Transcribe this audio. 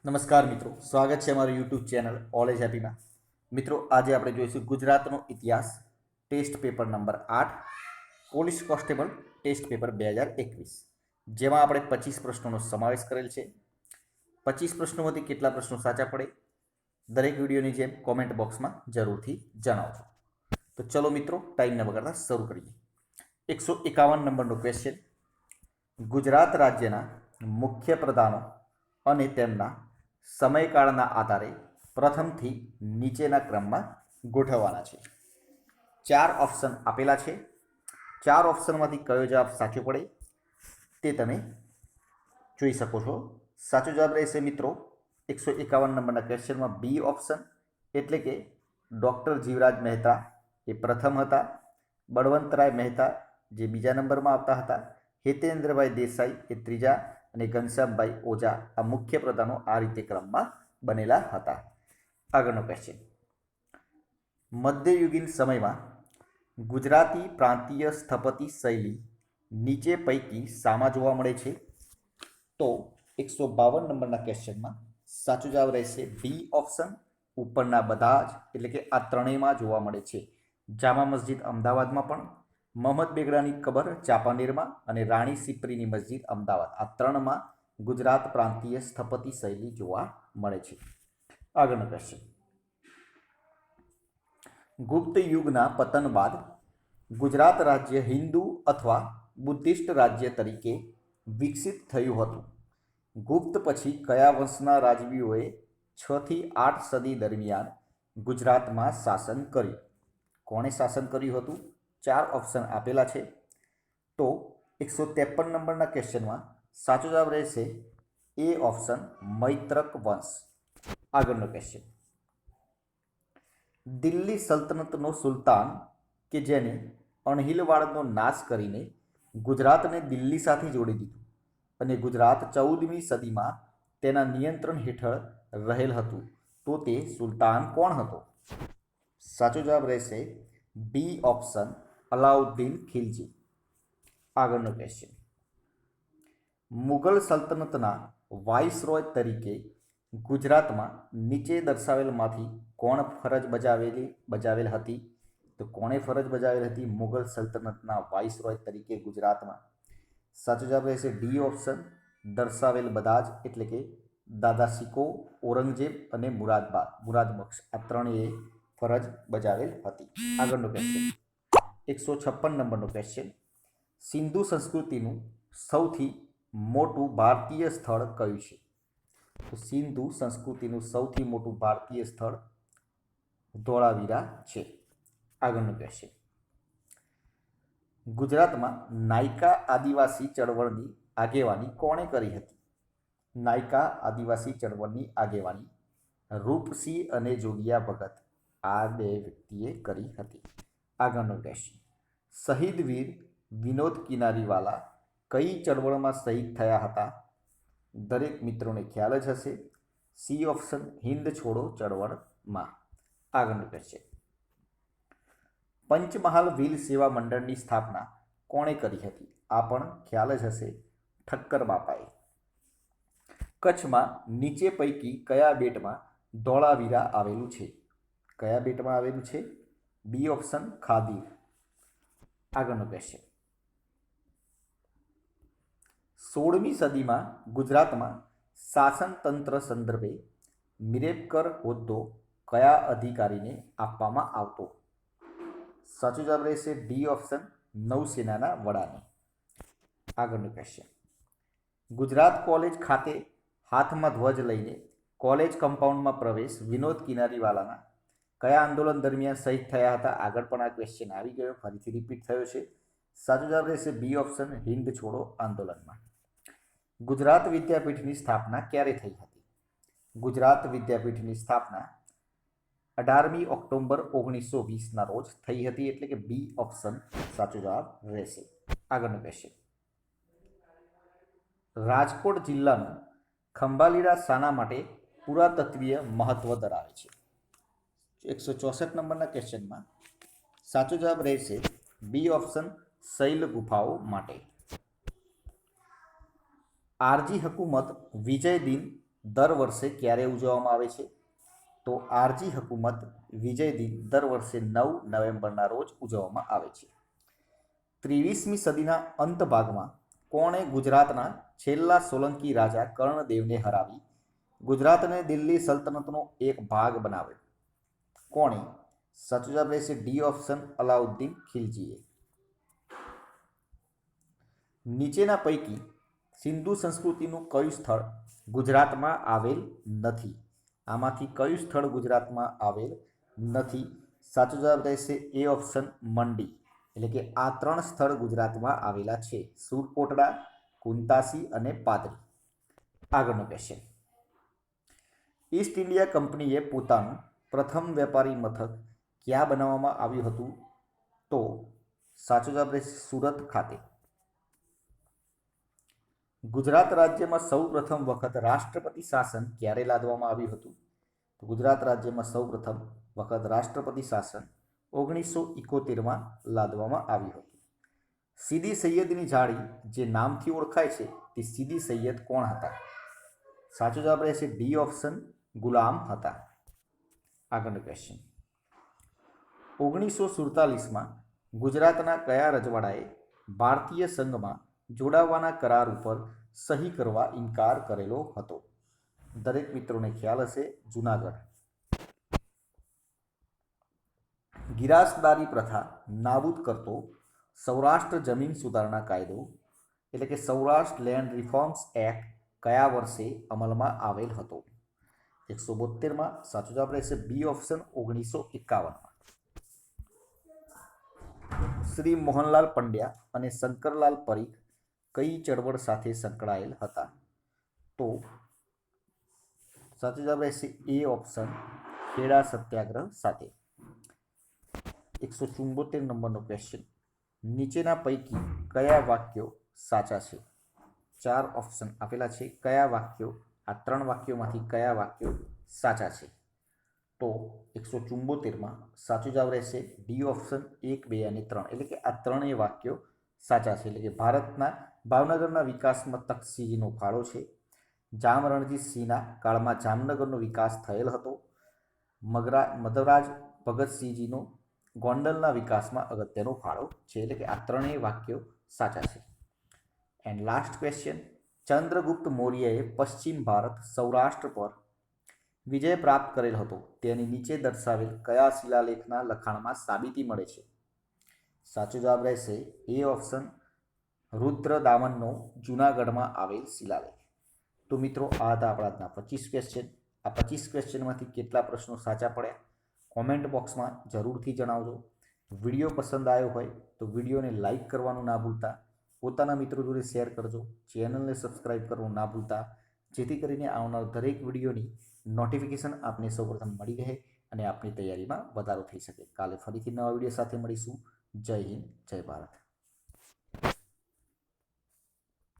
નમસ્કાર મિત્રો, સ્વાગત છે અમારું યુટ્યુબ ચેનલ ઓલેજ હેપીમાં. મિત્રો, આજે આપણે જોઈશું ગુજરાતનો ઇતિહાસ test paper number 8 police constable test paper 2021, જેમાં આપણે 25 પ્રશ્નોનો સમાવેશ કરેલ છે. 25 પ્રશ્નોમાંથી કેટલા પ્રશ્નો સાચા પડે દરેક વિડીયોની જેમ કોમેન્ટ બોક્સમાં જરૂરથી જણાવજો. તો ચલો મિત્રો, ટાઈમ ન બગાડતા શરૂ કરીએ. 151 નંબરનો ક્વેશ્ચન: ગુજરાત રાજ્યના મુખ્ય પ્રધાનો અને તેમના સમયકાળના આધારે પ્રથમથી નીચેના ક્રમમાં ગોઠવવાના છે. 4 ઓપ્શન આપેલા છે. 4 ઓપ્શનમાંથી કયો જવાબ સાચો પડે તે તમે જોઈ શકો છો. સાચો જવાબ રહેશે મિત્રો 151 નંબરના ક્વેશ્ચનમાં બી ઓપ્શન, એટલે કે ડૉક્ટર જીવરાજ મહેતા એ પ્રથમ હતા, બળવંતરાય મહેતા જે બીજા નંબરમાં આવતા હતા, હિતેન્દ્રભાઈ દેસાઈ એ ત્રીજા અને ઘનશ્યામભાઈ ઓઝા આ મુખ્ય પ્રધાનો આ રીતે ક્રમમાં બનેલા હતા. આગળનો ક્વેશ્ચન: મધ્યયુગીન સમયમાં ગુજરાતી પ્રાંતીય સ્થપતિ શૈલી નીચે પૈકી શામાં જોવા મળે છે? તો 152 નંબરના ક્વેશ્ચનમાં સાચો જવાબ રહેશે બી ઓપ્શન, ઉપરના બધા જ, એટલે કે આ ત્રણેયમાં જોવા મળે છે. જામા મસ્જિદ અમદાવાદમાં પણ, મોહમ્મદ બેગડાની કબર ચાંપાનેરમાં અને રાણી સિપ્રીની મસ્જિદ અમદાવાદ આ ત્રણમાં ગુજરાત પ્રાંતીય સ્થપતિ શૈલી જોવા મળે છે. આગળનો ક્વેશ્ચન: ગુપ્ત યુગના પતન બાદ ગુજરાત રાજ્ય હિન્દુ અથવા બુદ્ધિસ્ટ રાજ્ય તરીકે વિકસિત થયું હતું. ગુપ્ત પછી કયા વંશના રાજવીઓએ 6 થી 8 સદી દરમિયાન ગુજરાતમાં શાસન કર્યું? કોણે શાસન કર્યું હતું? 4 ઓપ્શન આપેલા છે. તો 153 નંબરના ક્વેશ્ચનમાં સાચો જવાબ રહેશે એ ઓપ્શન, મૈત્રક વંશ. આગળનો ક્વેશ્ચન: દિલ્હી સલ્તનતનો સુલતાન કે જેને અણહિલવાડનો નાશ કરીને ગુજરાતને દિલ્હી સાથે જોડી દીધું અને ગુજરાત 14મી સદીમાં તેના નિયંત્રણ હેઠળ રહેલ હતું, તો તે સુલતાન કોણ હતો? સાચો જવાબ રહેશે બી ઓપ્શન, અલાઉદ્દીન ખિલજી. આગળનો ક્વેશ્ચન: મુગલ સલ્તનતના વાઇસરોય તરીકે ગુજરાતમાં નીચે દર્શાવેલમાંથી કોણ ફરજ બજાવેલ હતી? તો કોણે ફરજ બજાવેલ હતી મુગલ સલ્તનતના વાઇસરોય તરીકે ગુજરાતમાં? સાચો જવાબ રહેશે ડી ઓપ્શન, દર્શાવેલ બધા જ, એટલે કે દાદા શિકો, ઔરંગઝેબ અને મુરાદબક્ષ આ ત્રણેય ફરજ બજાવેલ હતી. આગળનો ક્વેશ્ચન 156 નંબરનો ક્વેશ્ચન: સિંધુ સંસ્કૃતિનું સૌથી મોટું ભારતીય સ્થળ કયું છે? તો સિંધુ સંસ્કૃતિનું સૌથી મોટું ભારતીય સ્થળ ધોળાવીરા છે. આગળનો ક્વેશ્ચન: ગુજરાતમાં નાયકા આદિવાસી ચળવળની આગેવાની કોણે કરી હતી? નાયકા આદિવાસી ચળવળની આગેવાની રૂપસિંહ અને જોગિયા ભગત આ બે વ્યક્તિએ કરી હતી. આગળનો ક્વેશ્ચન: શહીદ વીર વિનોદ કિનારીવાલા કઈ ચળવળમાં શહીદ થયા હતા? દરેક મિત્રોને ખ્યાલ જ હશે. સી ઓપ્શન, હિન્દ છોડો ચળવળમાં. આગળનો ક્વેશ્ચન: પંચમહાલ વ્હીલ સેવા મંડળની સ્થાપના કોણે કરી હતી? આ પણ ખ્યાલ જ હશે, ઠક્કર બાપાએ. કચ્છમાં નીચે પૈકી કયા બેટમાં ધોળાવીરા આવેલું છે? કયા બેટમાં આવેલું છે? B option, Khadir. આગળનો ક્વેશ્ચન: 16મી સદીમાં ગુજરાતમાં શાસન તંત્ર સંદર્ભે મિરેપકર હોદ્દો કયા અધિકારીને આપવામાં આવતો? સાચો જવાબ રહેશે ડી ઓપ્શન, નૌસેનાના વડાને. આગળનો ક્વેશ્ચન: ગુજરાત કોલેજ ખાતે હાથમાં ધ્વજ લઈને કોલેજ કમ્પાઉન્ડમાં પ્રવેશ વિનોદ કિનારીવાલાના કયા આંદોલન દરમિયાન શહીદ થયા હતા? આગળ પણ આ ક્વેશ્ચન આવી ગયો, ફરીથી રિપીટ થયો છે. સાચો જવાબ રહેશે બી ઓપ્શન, હિન્દ છોડો આંદોલનમાં. ગુજરાત વિદ્યાપીઠની સ્થાપના ક્યારે થઈ હતી? ગુજરાત વિદ્યાપીઠની સ્થાપના 18મી ઓક્ટોબર 1920ના રોજ થઈ હતી, એટલે કે બી ઓપ્શન સાચો જવાબ રહેશે. આગળનો ક્વેશ્ચન: રાજકોટ જિલ્લાનું ખંભાલીડા શાના માટે પુરાતત્વીય મહત્વ ધરાવે છે? 164 નંબરના ક્વેશ્ચનમાં સાચો જવાબ રહેશે બી ઓપ્શન, શૈલ ગુફાઓ માટે. આરજી હકુમત વિજય દિન દર વર્ષે ક્યારે ઉજવવામાં આવે છે? તો આરજી હકુમત વિજય દિન દર વર્ષે 9 નવેમ્બરના રોજ ઉજવવામાં આવે છે. 23મી સદીના અંત ભાગમાં કોણે ગુજરાતના છેલ્લા સોલંકી રાજા કર્ણદેવને હરાવી ગુજરાતને દિલ્હી સલ્તનતનો એક ભાગ બનાવ્યો? કોણે? સાચો જવાબ રહેશે ડી ઓપ્શન, અલાઉદ્દીન ખિલજીએ. નીચેના પૈકી સિંધુ સંસ્કૃતિનું કયું સ્થળ ગુજરાતમાં આવેલ નથી? આમાંથી કયું સ્થળ ગુજરાતમાં આવેલ નથી? સાચો જવાબ રહેશે એ ઓપ્શન, મંડી. એટલે કે આ 3 સ્થળ ગુજરાતમાં આવેલા છે: સુરકોટડા, કુંતાસી અને પાદરી. આગળનો ક્વેશ્ચન. ઈસ્ટ ઇન્ડિયા કંપનીએ પોતાનું પ્રથમ વેપારી મથક ક્યાં બનાવવામાં આવ્યું હતું? તો સાચો જવાબ રહેશે સુરત ખાતે. ગુજરાત રાજ્યમાં સૌ પ્રથમ વખત રાષ્ટ્રપતિ શાસન ક્યારે લાદવામાં આવ્યું હતું? તો ગુજરાત રાજ્યમાં સૌ પ્રથમ વખત રાષ્ટ્રપતિ શાસન 1971માં લાદવામાં આવ્યું હતું. સીદી સૈયદની જાળી જે નામથી ઓળખાય છે તે સીદી સૈયદ કોણ હતા? સાચો જવાબ રહેશે ડી ઓપ્શન, ગુલામ હતા. આગળનો ક્વેશ્ચન. 1947માં ગુજરાતના કયા રજવાડાએ ભારતીય સંઘમાં જોડાવાના કરાર ઉપર સહી કરવા ઇનકાર કરેલો હતો? દરેક મિત્રોને ખ્યાલ હશે, જૂનાગઢ. ગિરાસદારી પ્રથા નાબૂદ કરતો સૌરાષ્ટ્ર જમીન સુધારણા કાયદો એટલે કે સૌરાષ્ટ્ર લેન્ડ રિફોર્મ્સ એક્ટ કયા વર્ષે અમલમાં આવેલ હતો? 172માં. સાચો જવાબ રહેશે બી ઓપ્શન, 1951માં. શ્રી મોહનલાલ પંડ્યા અને શંકરલાલ પરીખ કઈ ચળવળ સાથે સંકળાયેલ હતા? તો સાચો જવાબ રહેશે એ ઓપ્શન, ખેડા સત્યાગ્રહ સાથે. 174 નંબરનો ક્વેશ્ચન. નીચેના પૈકી કયા વાક્યો સાચા છે? 4 ઓપ્શન આપેલા છે. કયા વાક્યો, આ 3 વાક્યોમાંથી કયા વાક્યો સાચા છે? તો 174માં સાચો જવાબ રહેશે ડી ઓપ્શન, 1, 2 અને 3. એટલે કે આ 3 વાક્યો સાચા છે. એટલે કે ભારતના ભાવનગરના વિકાસમાં તખતસિંહજીનો ફાળો છે. જામ રણજીતસિંહના કાળમાં જામનગરનો વિકાસ થયેલ હતો. મધવરાજ ભગતસિંહજીનો ગોંડલના વિકાસમાં અગત્યનો ફાળો છે. એટલે કે આ 3 વાક્યો સાચા છે. And last question. ચંદ્રગુપ્ત મૌર્યએ પશ્ચિમ ભારત સૌરાષ્ટ્ર પર વિજય પ્રાપ્ત કરેલ હતો તેની નીચે દર્શાવેલ કયા શિલાલેખના લખાણમાં સાબિતી મળે છે? સાચો જવાબ રહેશે એ ઓપ્શન, રુદ્રદામનનો જૂનાગઢમાં આવેલ શિલાલેખ. તો મિત્રો, આ હતા આપણા આજના 25 ક્વેશ્ચન. આ 25 ક્વેશ્ચનમાંથી કેટલા પ્રશ્નો સાચા પડ્યા કોમેન્ટ બોક્સમાં જરૂરથી જણાવજો. વિડીયો પસંદ આવ્યો હોય તો વિડીયોને લાઇક કરવાનું ના ભૂલતા, પોતાના મિત્રો જોડે શેર કરજો, ચેનલને સબસ્ક્રાઈબ કરવાનું ના ભૂલતા, જેથી કરીને આવનાર દરેક વિડીયોની નોટિફિકેશન આપને સૌપ્રથમ મળી રહે અને આપની તૈયારીમાં વધારો થઈ શકે. કાલે ફરીથી નવા વિડીયો સાથે મળીશું. જય હિન્દ, જય ભારત.